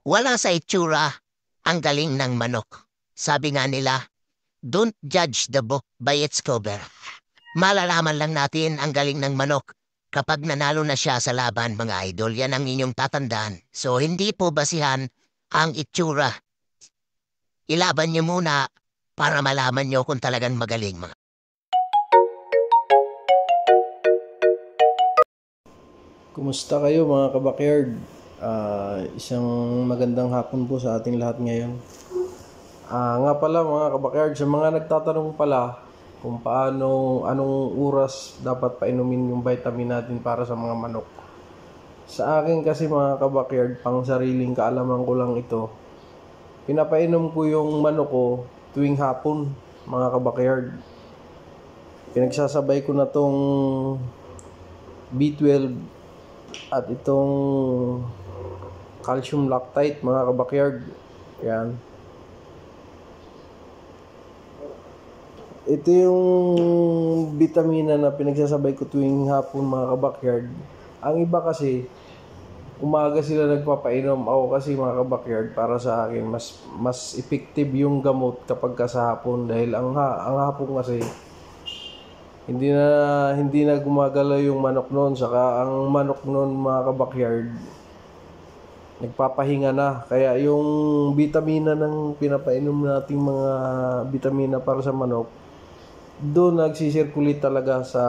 Wala sa itsura ang galing ng manok. Sabi nga nila, don't judge the book by its cover. Malalaman lang natin ang galing ng manok kapag nanalo na siya sa laban, mga idol. Yan ang inyong tatandaan. So, hindi po basihan ang itsura. Ilaban niyo muna para malaman niyo kung talagang magaling, mga. Kumusta kayo mga kabakyard? Isang magandang hapon po sa ating lahat ngayon. Nga pala mga kabakyard, sa mga nagtatanong pala kung anong oras dapat painumin yung vitamin natin para sa mga manok. Sa akin kasi mga kabakyard, pang sariling kaalaman ko lang ito. Pinapainom ko yung manok ko tuwing hapon mga kabakyard. Pinagsasabay ko na tong B12 at itong calcium lactate mga kabakyard. Yan. Ito yung vitamina na pinagsasabay ko tuwing hapon mga kabakyard. Ang iba kasi umaga sila nagpapainom. Ako kasi mga kabakyard, para sa akin mas effective yung gamot kapag sa hapon, dahil ang hapon kasi hindi na gumagalaw yung manok noon, saka ang manok noon mga kabakyard nagpapahinga na, kaya yung vitamina ng pinapainom nating mga vitamina para sa manok doon nagsisirculate talaga sa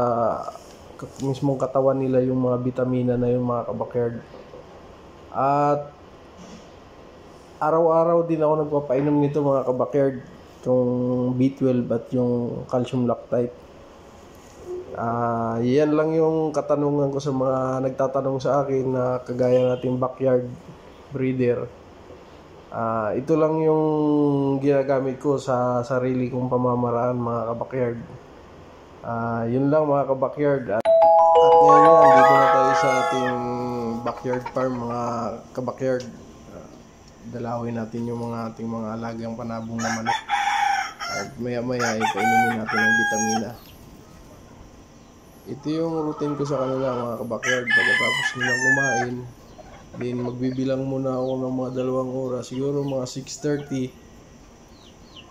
mismong katawan nila, yung mga vitamina na yung mga kabakyard. At araw-araw din ako nagpapainom nito mga kabakyard, yung B12 at yung calcium lactate. Yan lang yung katanungan ko sa mga nagtatanong sa akin na kagaya nating backyard breeder. Ito lang yung ginagamit ko sa sarili kong pamamaraan mga kabakyard. Yun lang mga kabakyard. At ngayon dito na tayo sa ating backyard farm mga kabakyard. Dalawin natin yung ating mga alagang panabong na manok. At maya maya ipainumin natin ng vitamina. Ito yung routine ko sa kanila mga kabakyard. Pagkatapos nila kumain, then magbibilang muna ako ng mga 2 oras, siguro mga 6:30.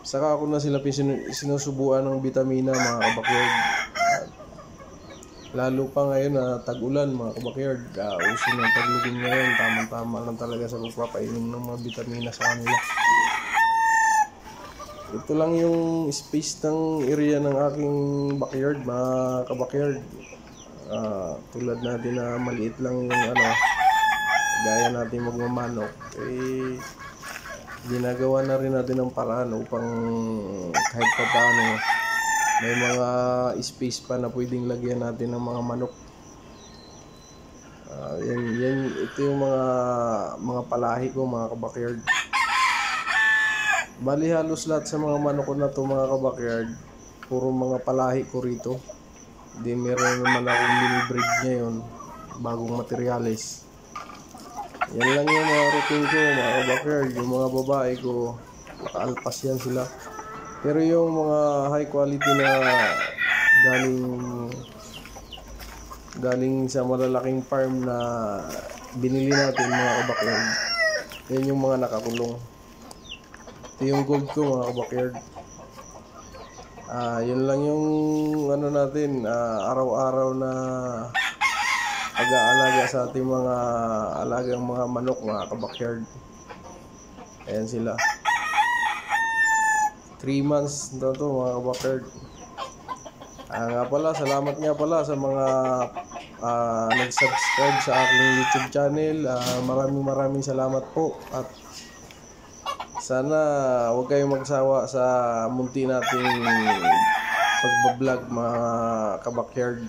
Saka ako na sila sinusubuan ng vitamina mga kabakyard. Lalo pa ngayon na tag-ulan mga kabakyard. Uso ng taglugin ngayon, tamang-tama lang talaga sa pagpapainom ng mga vitamina sa kanila. Ito lang yung space ng area ng aking backyard mga kabakyard. Tulad natin na maliit lang yung gaya natin magmamanok, ginagawa na rin natin ng paraan upang kahit pa paano may mga space pa na pwedeng lagyan natin ng mga manok. Ito yung mga palahi ko mga kabakyard. Bali halos lahat sa mga manok ko na to mga kabakyard, puro mga palahi ko rito. Then meron naman akong mini-breed ngayon, bagong materyales. Yan lang yung mga routine ko mga kabakyard. Yung mga babae ko, nakaalpas yan sila. Pero yung mga high quality na galing sa malalaking farm na binili natin mga kabakyard, yan yung mga nakakulong. Ito yung gold ko mga kabakyard. Yun lang yung natin, araw-araw na pag-aalaga sa ating mga alagang mga manok mga kabakyard. Ayan sila. 3 months na to mga kabakyard. Nga pala, salamat nga pala sa mga nag-subscribe sa aking YouTube channel. Maraming salamat po. At sana huwag kayong magsawa sa munti nating pagbablog mga kabakyard.